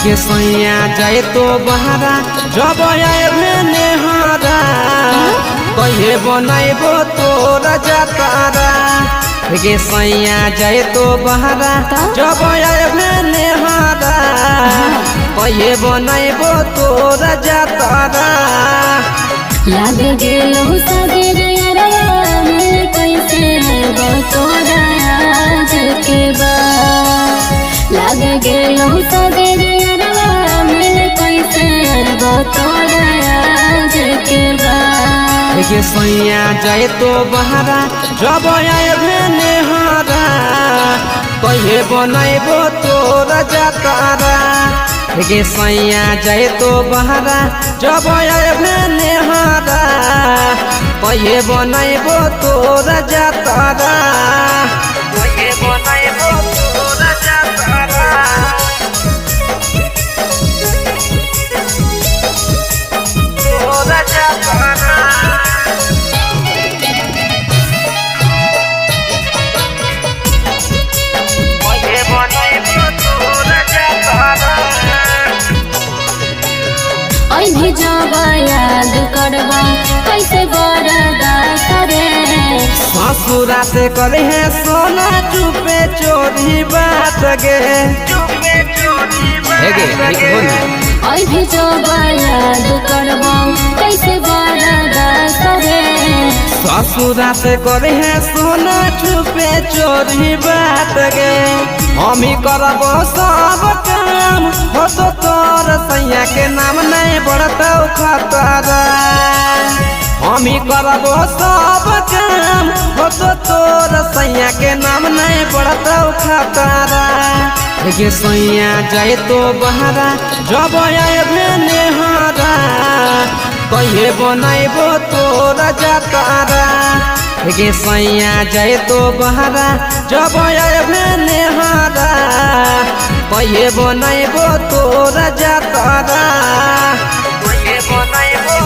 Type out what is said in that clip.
के सैया जाए तो बहारा जब आए नेहारा कहे बनाइबो तोरा जातारा के सैया जाए तो बहारा जब आए नेहारा कहे बनाइबो तोरा जातारा लाग गेलो सगेर यारवा मिल कैसे तोरा आज के बाद लाग गेलो सगेर यारवा मिल कैसे तोरा आज के बाद के सैया जाए तो बहारा जब आए नेहारा कहे बनाइबो तोरा जातारा के सैया जाए तो बहारा जब आए नेहारा कहे बनाइबो तोरा जातारा कहे बनाइबो तोरा जातारा तोरा जातारा कहे बनाइबो तोरा जातारा भी जब याद करबा कैसे बर्दाश्त करे ससुरा से करे है सोना चुपे चोरी बात गे भी जब याद करबा कैसे बर्दाश्त करे ससुरा से करे है सोना चुपे चोरी बात गे हम ही करबो सब काम हो तो तोर सैया के नाम नहीं बढ़ता खतरा हम ही करबो सब काम हो तो तोर सैया के नाम नहीं बढ़ता खतरा के सैया जाए तो बहारा जब आए नेहारा कहे बनाइबो तोरा जातारा के सैया जाए तो बहारा जब आए नेहारा कहे बनाइबो तोरा जातारा